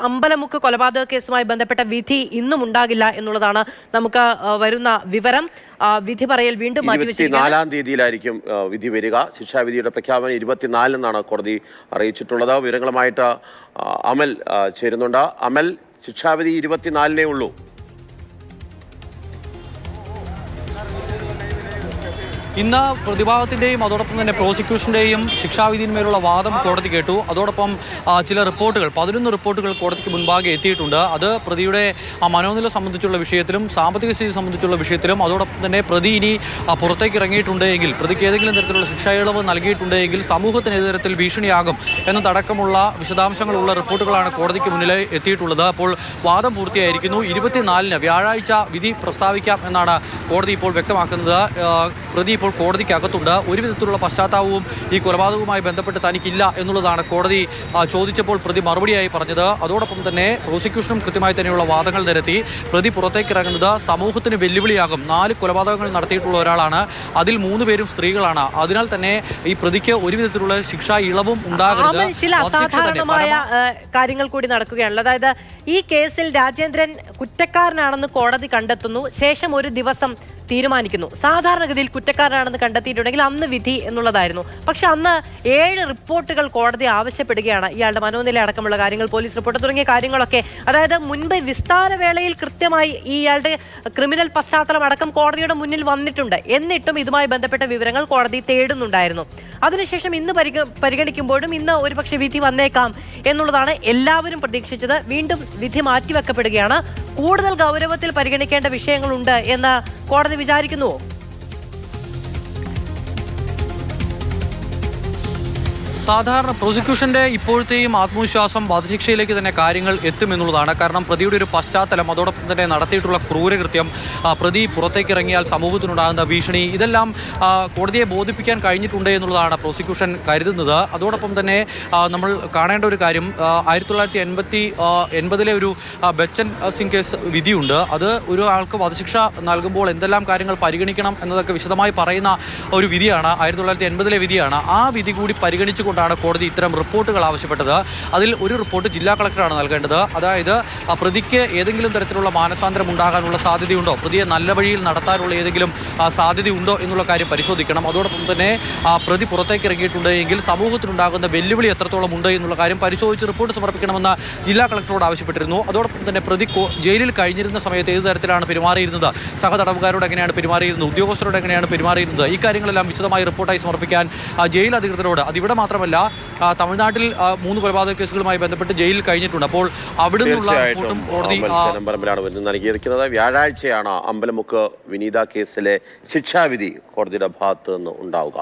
അമ്പലമുക്ക് കൊലപാതക കേസുമായി ബന്ധപ്പെട്ട വിധി ഇന്നും ഉണ്ടാകില്ല എന്നുള്ളതാണ് നമുക്ക് വരുന്ന വിവരം. വിധി പറയൽ വീണ്ടും 24-ാം തീയതിയിലായിരിക്കും വിധി വരിക. ശിക്ഷാവിധിയുടെ പ്രഖ്യാപനം 24-നാണ് കോടതി അറിയിച്ചിട്ടുള്ളത്. വിവരങ്ങളുമായിട്ട് അമൽ ചേരുന്നുണ്ട്. അമൽ, ശിക്ഷാവിധി 24-നേ ഉള്ളൂ. ഇന്ന് പ്രതിഭാഗത്തിൻ്റെയും അതോടൊപ്പം തന്നെ പ്രോസിക്യൂഷൻ്റെയും ശിക്ഷാവിധിന്മേലുള്ള വാദം കോടതി കേട്ടു. അതോടൊപ്പം ചില റിപ്പോർട്ടുകൾ 11 റിപ്പോർട്ടുകൾ കോടതിക്ക് മുൻപാകെ എത്തിയിട്ടുണ്ട്. അത് പ്രതിയുടെ മനോനില സംബന്ധിച്ചുള്ള വിഷയത്തിലും സാമ്പത്തിക സ്ഥിതി സംബന്ധിച്ചുള്ള വിഷയത്തിലും അതോടൊപ്പം തന്നെ പ്രതി ഇനി പുറത്തേക്ക് ഇറങ്ങിയിട്ടുണ്ട് എങ്കിൽ, പ്രതിക്ക് ഏതെങ്കിലും തരത്തിലുള്ള ശിക്ഷാ ഇളവ് നൽകിയിട്ടുണ്ട് എങ്കിൽ സമൂഹത്തിന് ഏത് തരത്തിൽ ഭീഷണിയാകും എന്നതടക്കമുള്ള വിശദാംശങ്ങളുള്ള റിപ്പോർട്ടുകളാണ് കോടതിക്ക് മുന്നിൽ എത്തിയിട്ടുള്ളത്. അപ്പോൾ വാദം പൂർത്തിയായിരിക്കുന്നു. 24-ന് വ്യാഴാഴ്ച വിധി പ്രസ്താവിക്കാം എന്നാണ് കോടതി ഇപ്പോൾ വ്യക്തമാക്കുന്നത്. പ്രതി ഇപ്പോൾ കോടതിക്കകത്തുണ്ട്. ഒരു വിധത്തിലുള്ള പശ്ചാത്താപവും ഈ കൊലപാതകവുമായി ബന്ധപ്പെട്ട് തനിക്കില്ല എന്നുള്ളതാണ് കോടതി ചോദിച്ചപ്പോൾ പ്രതി മറുപടിയായി പറഞ്ഞത്. അതോടൊപ്പം തന്നെ പ്രോസിക്യൂഷനും കൃത്യമായി തന്നെയുള്ള വാദങ്ങൾ നിരത്തി. പ്രതി പുറത്തേക്ക് ഇറങ്ങുന്നത് സമൂഹത്തിന് വെല്ലുവിളിയാകും. 4 കൊലപാതകങ്ങൾ നടത്തിയിട്ടുള്ള ഒരാളാണ്. അതിൽ 3 പേരും സ്ത്രീകളാണ്. അതിനാൽ തന്നെ ഈ പ്രതിക്ക് ഒരു വിധത്തിലുള്ള ശിക്ഷാ ഇളവും ഉണ്ടാകരുത്. ചില അസാധാരണമായ കാര്യങ്ങൾ കൂടി നടക്കുകയാണല്ലോ. അതായത് ഈ കേസിൽ രാജേന്ദ്രൻ കുറ്റക്കാരനാണെന്ന് കോടതി കണ്ടെത്തുന്നു, ശേഷം ഒരു ദിവസം തീരുമാനിക്കുന്നു. സാധാരണഗതിയിൽ കുറ്റക്കാരനാണെന്ന് കണ്ടെത്തിയിട്ടുണ്ടെങ്കിൽ അന്ന് വിധി എന്നുള്ളതായിരുന്നു. പക്ഷെ അന്ന് 7 റിപ്പോർട്ടുകൾ കോടതി ആവശ്യപ്പെടുകയാണ്. ഇയാളുടെ മനോനില അടക്കമുള്ള കാര്യങ്ങൾ, പോലീസ് റിപ്പോർട്ട് തുടങ്ങിയ കാര്യങ്ങളൊക്കെ. അതായത് മുൻപ് വിസ്താരവേളയിൽ കൃത്യമായി ഇയാളുടെ ക്രിമിനൽ പശ്ചാത്തലം അടക്കം കോടതിയുടെ മുന്നിൽ വന്നിട്ടുണ്ട്. എന്നിട്ടും ഇതുമായി ബന്ധപ്പെട്ട വിവരങ്ങൾ കോടതി തേടുന്നുണ്ടായിരുന്നു. അതിനുശേഷം ഇന്ന് പരിഗണിക്കുമ്പോഴും ഇന്ന് ഒരുപക്ഷെ വിധി വന്നേക്കാം എന്നുള്ളതാണ് എല്ലാവരും പ്രതീക്ഷിച്ചത്. വീണ്ടും വിധി മാറ്റിവെക്കപ്പെടുകയാണ്. കൂടുതൽ ഗൗരവത്തിൽ പരിഗണിക്കേണ്ട വിഷയങ്ങളുണ്ട് എന്ന് കോടതി വിചാരിക്കുന്നുവോ? സാധാരണ പ്രോസിക്യൂഷന്റെ ഇപ്പോഴത്തെയും ആത്മവിശ്വാസം വധശിക്ഷയിലേക്ക് തന്നെ കാര്യങ്ങൾ എത്തുമെന്നുള്ളതാണ്. കാരണം പ്രതിയുടെ ഒരു പശ്ചാത്തലം, അതോടൊപ്പം തന്നെ നടത്തിയിട്ടുള്ള ക്രൂരകൃത്യം, പ്രതി പുറത്തേക്ക് ഇറങ്ങിയാൽ സമൂഹത്തിനുണ്ടാകുന്ന ഭീഷണി, ഇതെല്ലാം കോടതിയെ ബോധിപ്പിക്കാൻ കഴിഞ്ഞിട്ടുണ്ട് എന്നുള്ളതാണ് പ്രോസിക്യൂഷൻ കരുതുന്നത്. അതോടൊപ്പം തന്നെ നമ്മൾ കാണേണ്ട ഒരു കാര്യം, 1980 ഒരു ബച്ചൻ സിംഗ് കേസ് വിധിയുണ്ട്. അത് ഒരു ആൾക്ക് വധശിക്ഷ നൽകുമ്പോൾ എന്തെല്ലാം കാര്യങ്ങൾ പരിഗണിക്കണം എന്നതൊക്കെ വിശദമായി പറയുന്ന ഒരു വിധിയാണ്. 1980 വിധിയാണ്. ആ വിധി കൂടി പരിഗണിച്ചുകൊണ്ട് കോടതി ഇത്തരം റിപ്പോർട്ടുകൾ ആവശ്യപ്പെട്ടത്. അതിൽ ഒരു റിപ്പോർട്ട് ജില്ലാ കളക്ടറാണ് നൽകേണ്ടത്. അതായത് പ്രതിക്ക് ഏതെങ്കിലും തരത്തിലുള്ള മാനസാന്തരം ഉണ്ടാകാനുള്ള സാധ്യതയുണ്ടോ, പ്രതിയെ നല്ല വഴിയിൽ നടത്താനുള്ള ഏതെങ്കിലും സാധ്യതയുണ്ടോ എന്നുള്ള കാര്യം പരിശോധിക്കണം. അതോടൊപ്പം തന്നെ പ്രതി പുറത്തേക്ക് ഇറങ്ങിയിട്ടുണ്ട് എങ്കിൽ സമൂഹത്തിനുണ്ടാകുന്ന വെല്ലുവിളി എത്രത്തോളം ഉണ്ട് എന്നുള്ള കാര്യം പരിശോധിച്ച് റിപ്പോർട്ട് സമർപ്പിക്കണമെന്ന് ജില്ലാ കളക്ടറോട് ആവശ്യപ്പെട്ടിരുന്നു. അതോടൊപ്പം തന്നെ പ്രതി ജയിലിൽ കഴിഞ്ഞിരുന്ന സമയത്ത് ഏത് തരത്തിലാണ് പെരുമാറിയിരുന്നത്, സഹതടവുകാരോട് എങ്ങനെയാണ് പെരുമാറിയിരുന്നത്, ഉദ്യോഗസ്ഥരോട് എങ്ങനെയാണ് പെരുമാറിയിരുന്നത്, ഈ കാര്യങ്ങളെല്ലാം വിശദമായി റിപ്പോർട്ടായി സമർപ്പിക്കാൻ ജയിൽ അധികൃതരോട്, അതിവിടെ മാത്രമല്ല തമിഴ്നാട്ടിൽ 3 കൊലപാതക കേസുകളുമായി ബന്ധപ്പെട്ട് ജയിലിൽ കഴിഞ്ഞിട്ടുണ്ട്. അപ്പോൾ അവിടെ നിന്നുള്ള കോടതി നൽകിയിരിക്കുന്നത്. വ്യാഴാഴ്ചയാണ് അമ്പലമുക്ക് വിനീത കേസിലെ ശിക്ഷാവിധി കോടതിയുടെ ഭാഗത്ത് നിന്ന് ഉണ്ടാവുക.